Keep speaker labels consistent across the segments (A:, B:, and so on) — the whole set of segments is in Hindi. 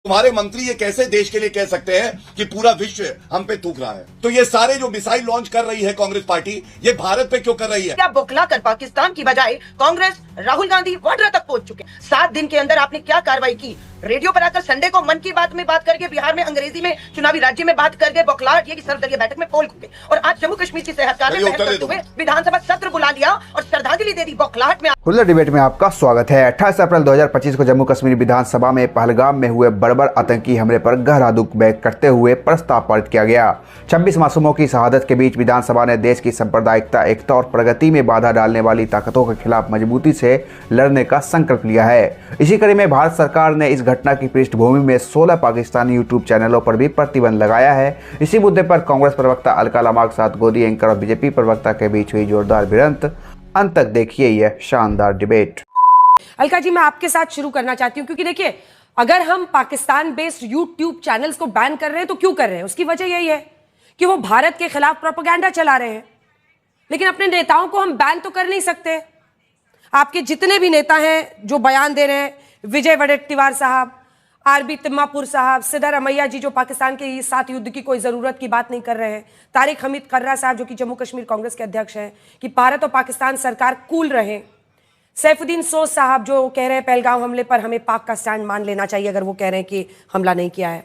A: तुम्हारे मंत्री ये कैसे देश के लिए कह सकते हैं कि पूरा विश्व हम पे थूक रहा है? तो ये सारे जो मिसाइल लॉन्च कर रही है कांग्रेस पार्टी, ये भारत पे क्यों कर रही है?
B: क्या बौखला कर पाकिस्तान की बजाय कांग्रेस राहुल गांधी वाड्रा तक पहुंच चुके। 7 दिन के अंदर आपने क्या कार्रवाई की? रेडियो पर आकर संडे को मन की बात में बात करके, बिहार में अंग्रेजी में चुनावी राज्य में बात करके बौखलाहट ये कि सर्वदलीय बैठक में पोल खुले, और आज जम्मू कश्मीर की सेहतकार ने बहस करते हुए विधानसभा सत्र बुला लिया और श्रद्धांजलि दे दी। बौखलाहट में
C: खुल्लर डिबेट में आपका स्वागत है। 28 अप्रैल 2025 को जम्मू कश्मीर विधानसभा में पहलगाम में हुए बर्बर आतंकी हमले पर गहरा दुख व्यक्त करते हुए प्रस्ताव पारित किया गया। 26 मासूमों की शहादत के बीच विधानसभा ने देश की सांप्रदायिकता, एकता और प्रगति में बाधा डालने वाली ताकतों के खिलाफ मजबूती से लड़ने का संकल्प लिया है। इसी कड़ी में भारत सरकार ने इस घटना की पृष्ठभूमि में 16 पाकिस्तानी यूट्यूब चैनलों पर भी प्रतिबंध लगाया है। इसी मुद्दे पर कांग्रेस प्रवक्ता अलका लामा के साथ गोदी एंकर और बीजेपी प्रवक्ता के बीच हुई जोरदार भिड़ंत। अंत तक देखिए यह शानदार डिबेट।
D: अलका जी, मैं आपके साथ शुरू करना चाहती हूँ, क्योंकि देखिए, अगर हम पाकिस्तान बेस्ड यूट्यूब चैनल्स को बैन कर रहे हैं तो क्यों कर रहे हैं? उसकी वजह यही है कि वो भारत के खिलाफ प्रोपेगेंडा चला रहे हैं। लेकिन अपने नेताओं को हम बैन तो कर नहीं सकते। आपके जितने भी नेता हैं जो बयान दे रहे हैं, विजय वडेट्टीवार साहब, आरबी तिम्मापुर साहब, सिद्धारमैया जी जो पाकिस्तान के साथ युद्ध की कोई ज़रूरत की बात नहीं कर रहे हैं, तारिक हमीद कर्रा साहब जो कि जम्मू कश्मीर कांग्रेस के अध्यक्ष हैं, कि भारत और पाकिस्तान सरकार कूल रहे, सैफुद्दीन सोज साहब जो कह रहे हैं पहलगाम हमले पर हमें पाक का स्टैंड मान लेना चाहिए अगर वो कह रहे हैं कि हमला नहीं किया है।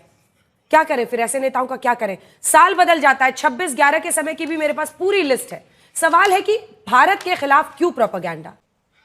D: क्या करें फिर? ऐसे नेताओं का क्या करें? साल बदल जाता है, 26/11 के समय की भी मेरे पास पूरी लिस्ट है। सवाल है कि भारत के खिलाफ क्यों प्रोपेगेंडा?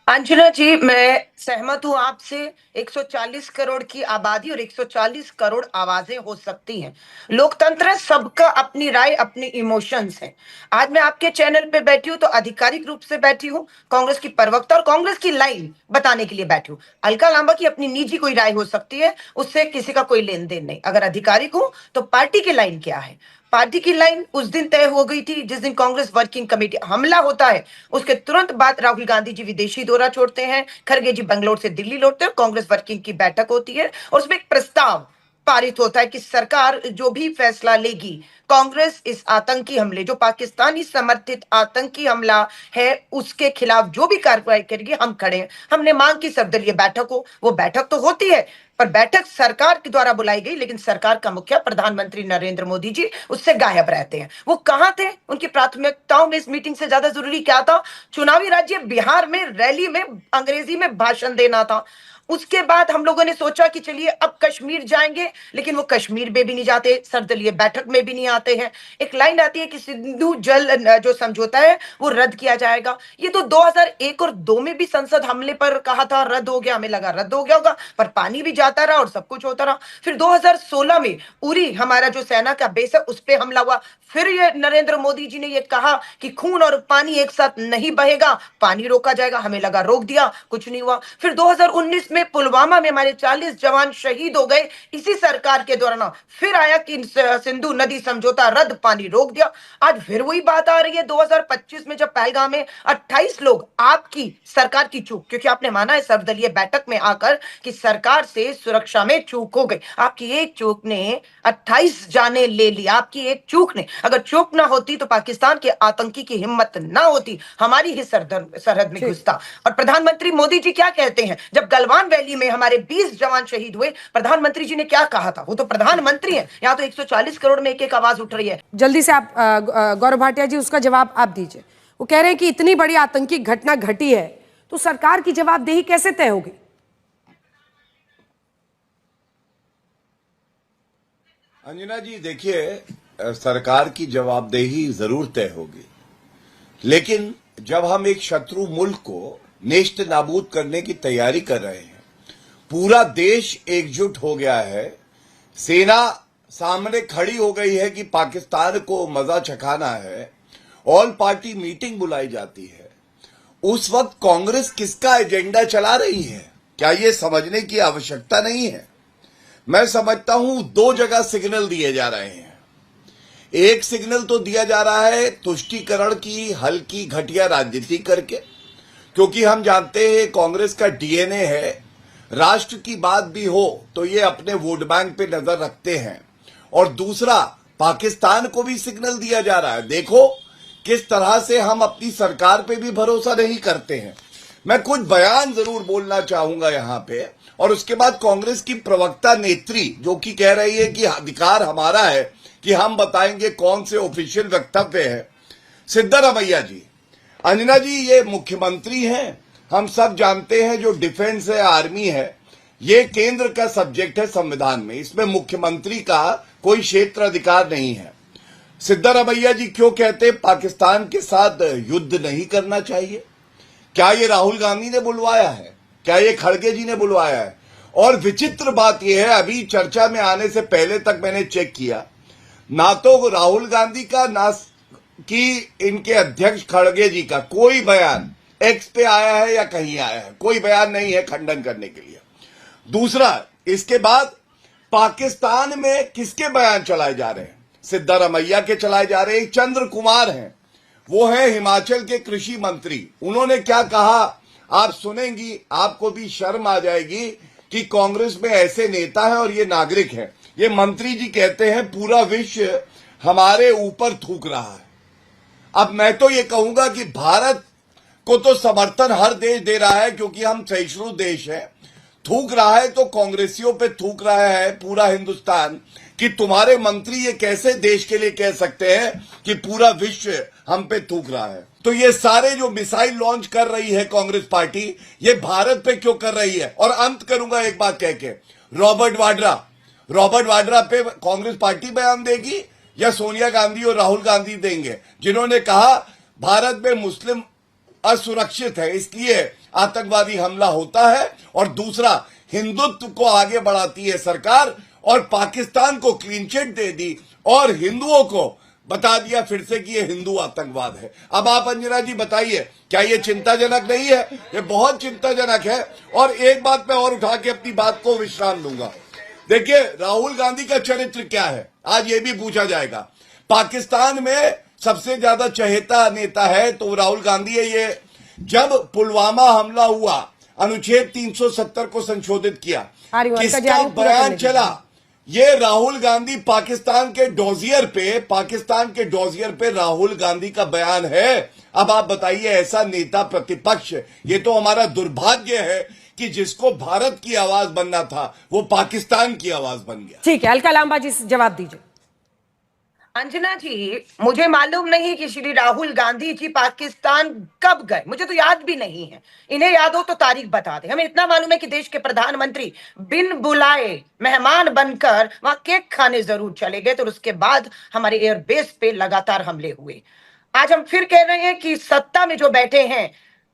B: अंजना जी, मैं सहमत हूं आपसे। 140 करोड़ की आबादी और 140 करोड़ आवाजें हो सकती हैं। लोकतंत्र, सबका अपनी राय, अपनी इमोशंस हैं। आज मैं आपके चैनल पे बैठी हूं तो आधिकारिक रूप से बैठी हूं, कांग्रेस की प्रवक्ता और कांग्रेस की लाइन बताने के लिए बैठी हूं। अलका लांबा की अपनी निजी कोई राय हो सकती है, उससे किसी का कोई लेन देन नहीं। अगर आधिकारिक हूं तो पार्टी की लाइन क्या है? पार्टी की लाइन उस दिन तय हो गई थी जिस दिन कांग्रेस वर्किंग कमेटी हमला होता है, उसके तुरंत बाद राहुल गांधी जी विदेशी दौरा छोड़ते हैं, खड़गे जी बंगलौर से दिल्ली लौटते हैं, कांग्रेस वर्किंग की बैठक होती है और उसमें एक प्रस्ताव पारित होता है कि सरकार जो भी फैसला लेगी, कांग्रेस इस आतंकी हमले, जो पाकिस्तानी समर्थित आतंकी हमला है, उसके खिलाफ जो भी कार्रवाई करेगी हम खड़े हैं। हमने मांग की सर्वदलीय बैठक हो। वो बैठक तो होती है पर बैठक सरकार के द्वारा बुलाई गई, लेकिन सरकार का मुखिया प्रधानमंत्री नरेंद्र मोदी जी उससे गायब रहते हैं। वो कहां थे? उनकी प्राथमिकताओं में इस मीटिंग से ज्यादा जरूरी क्या था? चुनावी राज्य बिहार में रैली में अंग्रेजी में भाषण देना था। उसके बाद हम लोगों ने सोचा कि चलिए अब कश्मीर जाएंगे, लेकिन वो कश्मीर में भी नहीं जाते, सर्वदलीय बैठक में भी नहीं आते हैं। एक लाइन आती है कि सिंधु जल जो समझौता है वो रद्द किया जाएगा। ये तो 2001 और 2 में भी संसद हमले पर कहा था रद्द हो गया, हमें लगा रद्द हो गया होगा, पर पानी भी जाता रहा और सब कुछ होता रहा। फिर 2016 में उरी हमारा जो सेना का बेस है उस पर हमला हुआ। फिर ये नरेंद्र मोदी जी ने ये कहा कि खून और पानी एक साथ नहीं बहेगा, पानी रोका जाएगा, हमें लगा रोक दिया, कुछ नहीं हुआ। फिर 2019 में पुलवामा में हमारे 40 जवान शहीद हो गए इसी सरकार के दौरान। फिर आया कि सिंधु नदी समझौता रद्द, पानी रोक दिया। आज फिर वही बात आ रही है 2025 में, जब पहलगाम में 28 लोग, आपकी सरकार की चूक, क्योंकि आपने माना है सर्वदलीय बैठक में आकर कि सरकार से सुरक्षा में चूक हो गई। आपकी एक चूक ने 28 जाने ले ली, आपकी एक चूक ने। अगर चूक ना होती तो पाकिस्तान के आतंकी की हिम्मत ना होती हमारी ही सरहद में घुसता। और प्रधानमंत्री मोदी जी क्या कहते हैं? जब गलवान वैली में हमारे 20 जवान शहीद हुए, प्रधानमंत्री जी ने क्या कहा था? वो तो प्रधानमंत्री हैं, यहाँ तो 140 करोड़ में एक आवाज उठ रही है।
D: जल्दी से आप गौरव भाटिया जी उसका जवाब आप दीजिए। वो कह रहे हैं कि इतनी बड़ी आतंकी घटना घटी है तो सरकार की जवाबदेही कैसे तय होगी?
A: अंजना जी, देखिए, सरकार की जवाबदेही जरूर तय होगी, लेकिन जब हम एक शत्रु मुल्क को नेस्त नाबूद करने की तैयारी कर रहे हैं, पूरा देश एकजुट हो गया है, सेना सामने खड़ी हो गई है कि पाकिस्तान को मजा चखाना है, ऑल पार्टी मीटिंग बुलाई जाती है, उस वक्त कांग्रेस किसका एजेंडा चला रही है? क्या ये समझने की आवश्यकता नहीं है? मैं समझता हूं 2 जगह सिग्नल दिए जा रहे हैं। एक सिग्नल तो दिया जा रहा है तुष्टीकरण की हल्की घटिया राजनीति करके, क्योंकि हम जानते हैं कांग्रेस का डीएनए है, राष्ट्र की बात भी हो तो ये अपने वोट बैंक पे नजर रखते हैं। और दूसरा, पाकिस्तान को भी सिग्नल दिया जा रहा है, देखो किस तरह से हम अपनी सरकार पे भी भरोसा नहीं करते हैं। मैं कुछ बयान जरूर बोलना चाहूंगा यहां पे, और उसके बाद कांग्रेस की प्रवक्ता नेत्री जो कि कह रही है कि अधिकार हमारा है कि हम बताएंगे कौन से ऑफिशियल वक्तव्य है। सिद्धारमैया जी, अंजना जी, ये मुख्यमंत्री हैं, हम सब जानते हैं, जो डिफेंस है, आर्मी है, ये केंद्र का सब्जेक्ट है संविधान में, इसमें मुख्यमंत्री का कोई क्षेत्र अधिकार नहीं है। सिद्धारमैया जी क्यों कहते पाकिस्तान के साथ युद्ध नहीं करना चाहिए? क्या ये राहुल गांधी ने बुलवाया है? क्या ये खड़गे जी ने बुलवाया है? और विचित्र बात यह है, अभी चर्चा में आने से पहले तक मैंने चेक किया, ना तो राहुल गांधी का ना कि इनके अध्यक्ष खड़गे जी का कोई बयान एक्स पे आया है या कहीं आया है, कोई बयान नहीं है खंडन करने के लिए। दूसरा, इसके बाद पाकिस्तान में किसके बयान चलाए जा रहे हैं? सिद्धारमैया के चलाए जा रहे हैं। चंद्र कुमार हैं, वो है हिमाचल के कृषि मंत्री, उन्होंने क्या कहा आप सुनेंगी, आपको भी शर्म आ जाएगी कि कांग्रेस में ऐसे नेता हैं और ये नागरिक हैं। ये मंत्री जी कहते हैं पूरा विश्व हमारे ऊपर थूक रहा है। अब मैं तो ये कहूंगा कि भारत को तो समर्थन हर देश दे रहा है क्योंकि हम सहिष्णु देश है, थूक रहा है तो कांग्रेसियों पे थूक रहा है पूरा हिंदुस्तान कि तुम्हारे मंत्री ये कैसे देश के लिए कह सकते हैं कि पूरा विश्व हम पे थूक रहा है। तो ये सारे जो मिसाइल लॉन्च कर रही है कांग्रेस पार्टी, ये भारत पे क्यों कर रही है? और अंत करूंगा एक बात कह के, रॉबर्ट वाड्रा पे कांग्रेस पार्टी बयान देगी या सोनिया गांधी और राहुल गांधी देंगे, जिन्होंने कहा भारत में मुस्लिम असुरक्षित है इसलिए आतंकवादी हमला होता है, और दूसरा हिंदुत्व को आगे बढ़ाती है सरकार, और पाकिस्तान को क्लीन चिट दे दी और हिंदुओं को बता दिया फिर से कि ये हिंदू आतंकवाद है। अब आप अंजना जी बताइए, क्या ये चिंताजनक नहीं है? ये बहुत चिंताजनक है। और एक बात मैं और उठा के अपनी बात को विश्राम दूंगा। देखिए, राहुल गांधी का चरित्र क्या है, आज ये भी पूछा जाएगा। पाकिस्तान में सबसे ज्यादा चहेता नेता है तो राहुल गांधी है। ये जब पुलवामा हमला हुआ, अनुच्छेद 370 को संशोधित किया, किसका बयान चला? ये राहुल गांधी पाकिस्तान के डोजियर पे राहुल गांधी का बयान है। अब आप बताइए, ऐसा नेता प्रतिपक्ष, ये तो हमारा दुर्भाग्य है कि जिसको भारत की आवाज बनना था वो पाकिस्तान की आवाज बन गया।
D: ठीक है, अलका लांबा जी जवाब दीजिए।
B: अंजना जी, मुझे मालूम नहीं कि श्री राहुल गांधी जी पाकिस्तान कब गए, मुझे तो याद भी नहीं है। इन्हें याद हो तो तारीख बता दे। हमें इतना मालूम है कि देश के प्रधानमंत्री बिन बुलाए मेहमान बनकर वहां केक खाने जरूर चले गए, तो उसके बाद हमारे एयरबेस पे लगातार हमले हुए। आज हम फिर कह रहे हैं कि सत्ता में जो बैठे हैं,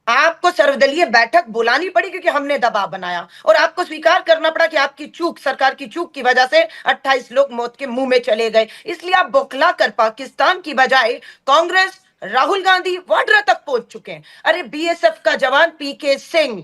B: आपको सर्वदलीय बैठक बुलानी पड़ी क्योंकि हमने दबाव बनाया, और आपको स्वीकार करना पड़ा कि आपकी चूक, सरकार की चूक की वजह से 28 लोग मौत के मुंह में चले गए। इसलिए आप बौखला कर पाकिस्तान की बजाय कांग्रेस, राहुल गांधी, वाड्रा तक पहुंच चुके हैं। अरे बीएसएफ का जवान पीके सिंह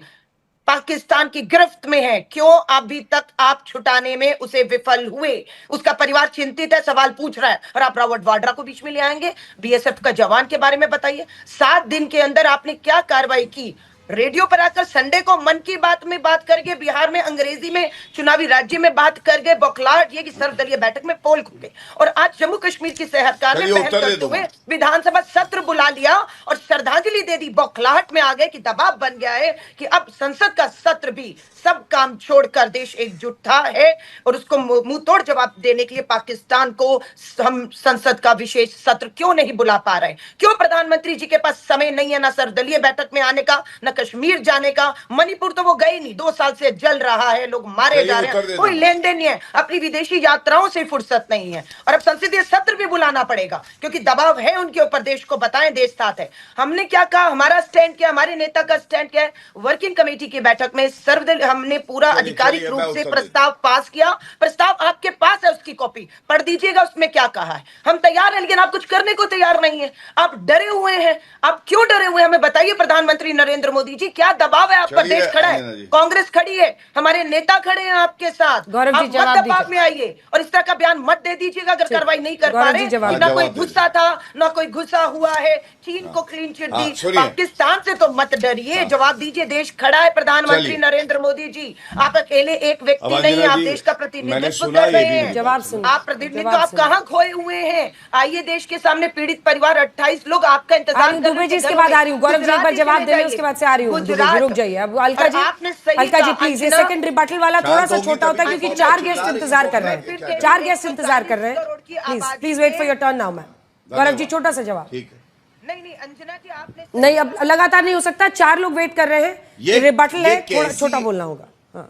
B: पाकिस्तान की गिरफ्त में है, क्यों अभी तक आप छुटाने में उसे विफल हुए? उसका परिवार चिंतित है, सवाल पूछ रहा है, और आप रॉबर्ट वाड्रा को बीच में ले आएंगे। बीएसएफ का जवान के बारे में बताइए, 7 दिन के अंदर आपने क्या कार्रवाई की? रेडियो पर आकर संडे को मन की बात में बात करके, बिहार में अंग्रेजी में चुनावी राज्य में बात कर गए, बौखलाहट ये कि सर्वदलीय बैठक में पोल खुल गए, और आज जम्मू कश्मीर की सरकार ने पहल करते हुए विधानसभा सत्र बुला लिया और श्रद्धांजलि दे दी। बौखलाहट में आ गए कि दबाव बन गया है कि अब संसद का सत्र भी, सब काम छोड़कर देश एकजुट था है, और उसको मुंह तोड़ जवाब देने के लिए पाकिस्तान को हम संसद का विशेष सत्र क्यों नहीं बुला पा रहे? क्यों प्रधानमंत्री जी के पास समय नहीं है, ना सर्वदलीय बैठक में आने का, न कश्मीर जाने का? मणिपुर तो वो गए नहीं, 2 साल से जल रहा है, लोग मारे जा रहे हैं, कोई लेन देन नहीं है, अपनी विदेशी यात्राओं से फुर्सत नहीं है, और अब संसदीय सत्र भी बुलाना पड़ेगा क्योंकि दबाव है उनके ऊपर। देश को बताएं, देश साथ है। हमने क्या कहा, हमारा स्टैंड क्या, हमारे नेता का स्टैंड क्या है? वर्किंग कमेटी की बैठक में सर्वदलीय हमने पूरा आधिकारिक रूप से प्रस्ताव पास किया। प्रस्ताव आपके पास है, उसकी कॉपी पढ़ दीजिएगा, उसमें क्या कहा है। हम तैयार हैं, लेकिन आप कुछ करने को तैयार नहीं है, आप डरे हुए हैं। आप क्यों डरे हुए हैं हमें बताइए प्रधानमंत्री नरेंद्र मोदी जी, क्या दबाव है आप पर? देश खड़ा है, कांग्रेस खड़ी है, हमारे नेता खड़े हैं आपके साथ। आप दबाव में आइए और इस तरह का बयान मत दे दीजिएगा अगर कार्रवाई नहीं कर पा रहे। ना कोई गुस्सा था, ना कोई गुस्सा हुआ है, चीन को क्लीन चिट दी, पाकिस्तान से तो मत डरिए, जवाब दीजिए। देश खड़ा है, प्रधानमंत्री नरेंद्र मोदी मोदी जी, आप अकेले एक व्यक्ति
A: अब
B: नहीं,
A: अंजना
B: आप
A: जी,
B: देश का
A: मैंने
B: प्रतिनिधित्व
A: सुना
B: कर
A: ये
B: रहे
A: भी
B: हैं।
A: नहीं।
D: जवाब सुनो,
B: आप प्रतिनिधित्व,
D: जवाब
B: आप
D: सुनो।
B: कहाँ खोए हुए हैं? आइए देश के सामने, पीड़ित परिवार 28 लोग आपका
D: आ
B: इंतजार
D: रही हूँ
B: कर
D: दुबे
B: रहे
D: जी,
B: थे
D: इसके
B: घरों
D: बाद
B: में।
D: आ रही हूँ। गौरव जी एक बार
B: गुजरात ही
D: जवाब
B: चले
D: दे लें,
B: जाइए।
D: उसके बाद से आ रही हूँ। दुबे जी
B: गुजरात।
D: रुक जाइए। अब अलका
B: और
D: जी,
B: आपने सही
D: अलका जी
B: कहा,
D: प्लीज, ये
B: अंजना,
D: सेकंड रिबटल वाला थोड़ा सा
A: शांत होगी
D: छोटा होता है
A: तभी
D: क्योंकि
A: तो
D: 4
A: बोलो,
D: गेस्ट
A: चिल्ला
D: इंतजार
A: रही
D: कर
A: हो,
D: रहे
A: क्या
D: हैं,
A: करें?
D: 4 गेस्ट इंतजार कर रहे
B: 140
D: हैं।
B: करोड़ की
D: प्लीज
B: आबादी
D: प्लीज वेट
B: है।
D: For your turn now. मैं गौरव जी छोटा सा जवाब।
A: ठीक है।
B: नहीं, अंजना जी, आपने
D: नहीं, अब लगातार नहीं हो सकता, 4 लोग वेट कर रहे हैं,
A: ये
D: रिबटल है, थोड़ा
A: कैसी-
D: छोटा बोलना होगा। हाँ।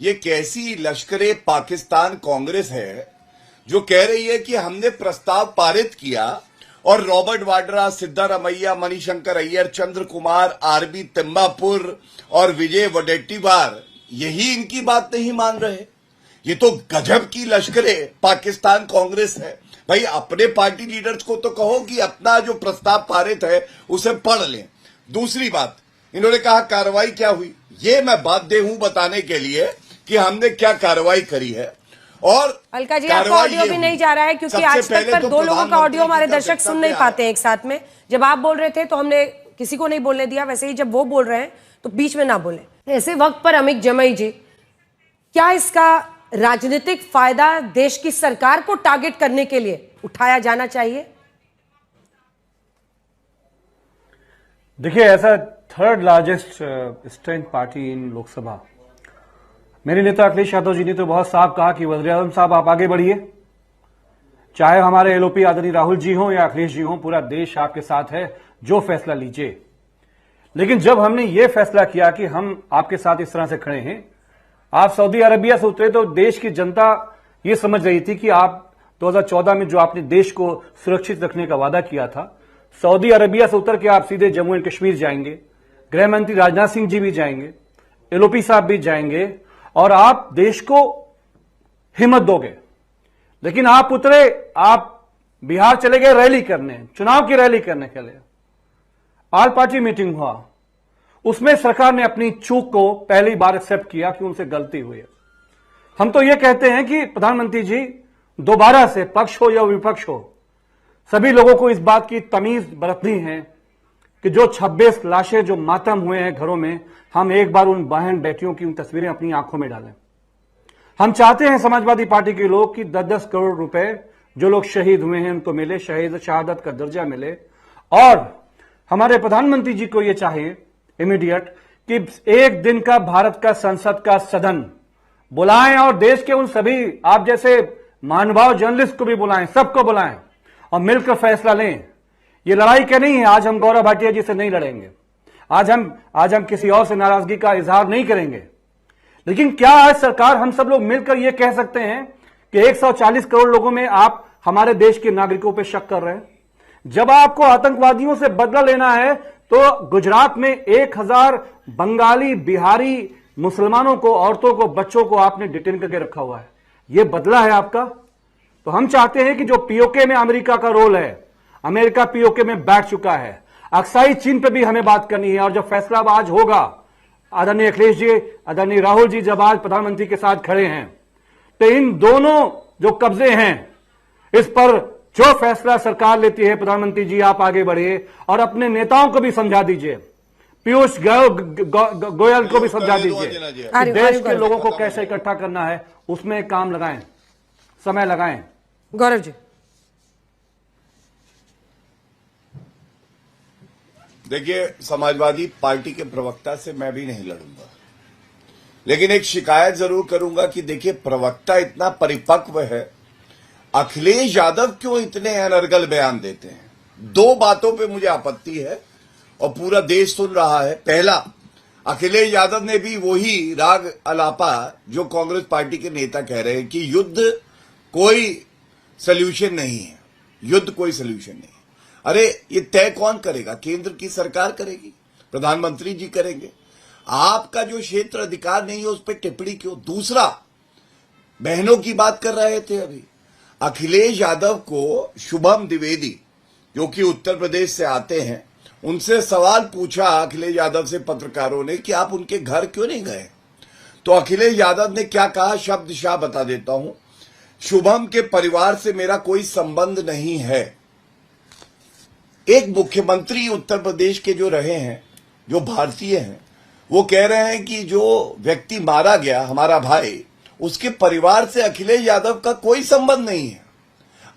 A: ये कैसी लश्करे पाकिस्तान कांग्रेस है जो कह रही है कि हमने प्रस्ताव पारित किया और रॉबर्ट वाड्रा, सिद्धारमैया, मणिशंकर अय्यर, चंद्र कुमार, आरबी तिम्मापुर और विजय वडेट्टीवार यही इनकी बात नहीं मान रहे। ये तो गजब की लश्करे पाकिस्तान कांग्रेस है। भाई अपने पार्टी लीडर्स को तो कहो कि अपना जो प्रस्ताव पारित है उसे पढ़ लें। दूसरी बात, इन्होंने कहा कार्रवाई क्या हुई। ये मैं बाध्य हूं बताने के लिए कि हमने क्या कार्रवाई करी है। और
D: अलका जी, आपका
A: कार्रवाई
D: ऑडियो
A: ये
D: भी
A: हुई।
D: नहीं जा रहा है क्योंकि
A: सबसे
D: आज तक
A: पहले
D: पर
A: तो
D: 2 लोगों का
A: प्रधानमंत्री
D: ऑडियो हमारे
A: जी का
D: दर्शक सुन नहीं
A: वक्तव्य
D: पाते हैं एक साथ में। जब आप बोल रहे थे तो हमने किसी को नहीं बोलने दिया, वैसे ही जब वो बोल रहे हैं तो बीच में ना बोले। ऐसे वक्त पर अमित जमई जी, क्या इसका राजनीतिक फायदा देश की सरकार को टारगेट करने के लिए उठाया जाना चाहिए?
E: देखिए, ऐसा थर्ड लार्जेस्ट स्ट्रेंथ पार्टी इन लोकसभा, मेरे नेता अखिलेश यादव जी ने तो बहुत साफ कहा कि वज़ीर आज़म साहब आप आगे बढ़िए, चाहे हमारे एलओपी आदरणीय राहुल जी हों या अखिलेश जी हों, पूरा देश आपके साथ है, जो फैसला लीजिए। लेकिन जब हमने ये फैसला किया कि हम आपके साथ इस तरह से खड़े हैं, आप सऊदी अरबिया से उतरे तो देश की जनता ये समझ रही थी कि आप 2014 में जो आपने देश को सुरक्षित रखने का वादा किया था, सऊदी अरबिया से उतर के आप सीधे जम्मू एंड कश्मीर जाएंगे, गृह मंत्री राजनाथ सिंह जी भी जाएंगे, एलओपी साहब भी जाएंगे और आप देश को हिम्मत दोगे। लेकिन आप उतरे, आप बिहार चले गए रैली करने, चुनाव की रैली करने के लिए। ऑल पार्टी मीटिंग हुआ, उसमें सरकार ने अपनी चूक को पहली बार एक्सेप्ट किया कि उनसे गलती हुई है। हम तो यह कहते हैं कि प्रधानमंत्री जी दोबारा से, पक्ष हो या विपक्ष हो, सभी लोगों को इस बात की तमीज बरतनी है कि जो 26 लाशें जो मातम हुए हैं घरों में, हम एक बार उन बहन बेटियों की उन तस्वीरें अपनी आंखों में डालें। हम चाहते हैं समाजवादी पार्टी के लोग कि 10-10 करोड़ रुपए जो लोग शहीद हुए हैं उनको मिले, शहादत का दर्जा मिले। और हमारे प्रधानमंत्री जी को यह चाहिए इमीडिएट कि एक दिन का भारत का संसद का सदन बुलाएं और देश के उन सभी आप जैसे महानुभाव जर्नलिस्ट को भी बुलाएं, सबको बुलाएं और मिलकर फैसला लें। ये लड़ाई क्या नहीं है, आज हम गौरव भाटिया जी से नहीं लड़ेंगे, आज हम किसी और से नाराजगी का इजहार नहीं करेंगे। लेकिन क्या आज सरकार, हम सब लोग मिलकर यह कह सकते हैं कि 140 करोड़ लोगों में आप हमारे देश के नागरिकों पर शक कर रहे हैं? जब आपको आतंकवादियों से बदला लेना है तो गुजरात में 1000 बंगाली, बिहारी मुसलमानों को, औरतों को, बच्चों को आपने डिटेन करके रखा हुआ है। यह बदला है आपका? तो हम चाहते हैं कि जो पीओके में अमेरिका का रोल है, अमेरिका पीओके में बैठ चुका है, अक्साई चीन पे भी हमें बात करनी है। और जब फैसला आज होगा, आदरणीय अखिलेश जी, आदरणीय राहुल जी जब आज प्रधानमंत्री के साथ खड़े हैं, तो इन दोनों जो कब्जे हैं, इस पर जो फैसला सरकार लेती है, प्रधानमंत्री जी आप आगे बढ़िए और अपने नेताओं को भी समझा दीजिए, पीयूष गोयल को भी समझा दीजिए कि देश के लोगों को कैसे इकट्ठा करना है, उसमें काम लगाएं, समय लगाएं।
D: गौरव जी,
A: देखिए, समाजवादी पार्टी के प्रवक्ता से मैं भी नहीं लड़ूंगा, लेकिन एक शिकायत जरूर करूंगा कि देखिए, प्रवक्ता इतना परिपक्व है, अखिलेश यादव क्यों इतने अनर्गल बयान देते हैं? 2 बातों पे मुझे आपत्ति है और पूरा देश सुन रहा है। पहला, अखिलेश यादव ने भी वही राग अलापा जो कांग्रेस पार्टी के नेता कह रहे हैं कि युद्ध कोई सल्यूशन नहीं है, युद्ध कोई सल्यूशन नहीं है। अरे ये तय कौन करेगा? केंद्र की सरकार करेगी, प्रधानमंत्री जी करेंगे। आपका जो क्षेत्र अधिकार नहीं है उस पर टिप्पणी क्यों? दूसरा, बहनों की बात कर रहे थे अभी, अखिलेश यादव को शुभम द्विवेदी जो कि उत्तर प्रदेश से आते हैं, उनसे सवाल पूछा अखिलेश यादव से पत्रकारों ने कि आप उनके घर क्यों नहीं गए? तो अखिलेश यादव ने क्या कहा, शब्दशः बता देता हूं, शुभम के परिवार से मेरा कोई संबंध नहीं है। एक मुख्यमंत्री उत्तर प्रदेश के जो रहे हैं जो भारतीय हैं वो कह रहे हैं कि जो व्यक्ति मारा गया हमारा भाई, उसके परिवार से अखिलेश यादव का कोई संबंध नहीं है।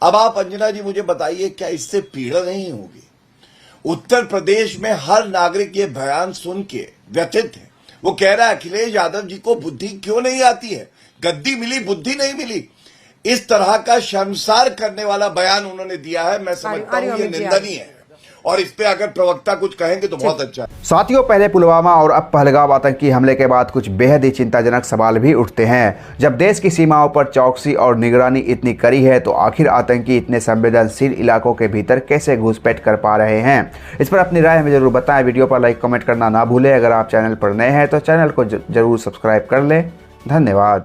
A: अब आप अंजना जी मुझे बताइए, क्या इससे पीड़ा नहीं होगी? उत्तर प्रदेश में हर नागरिक ये बयान सुन के व्यथित है। वो कह रहा है अखिलेश यादव जी को बुद्धि क्यों नहीं आती है, गद्दी मिली बुद्धि नहीं मिली। इस तरह का शर्मसार करने वाला बयान उन्होंने दिया है। मैं समझता हूं ये निंदनीय है और इस पे अगर प्रवक्ता कुछ कहेंगे तो बहुत अच्छा है।
C: साथियों, पहले पुलवामा और अब पहलगाम आतंकी हमले के बाद कुछ बेहद ही चिंताजनक सवाल भी उठते हैं। जब देश की सीमाओं पर चौकसी और निगरानी इतनी कड़ी है तो आखिर आतंकी इतने संवेदनशील इलाकों के भीतर कैसे घुसपैठ कर पा रहे हैं? इस पर अपनी राय हमें जरूर बताएं। वीडियो पर लाइक कमेंट करना ना भूलें। अगर आप चैनल पर नए हैं तो चैनल को जरूर सब्सक्राइब कर लें। धन्यवाद।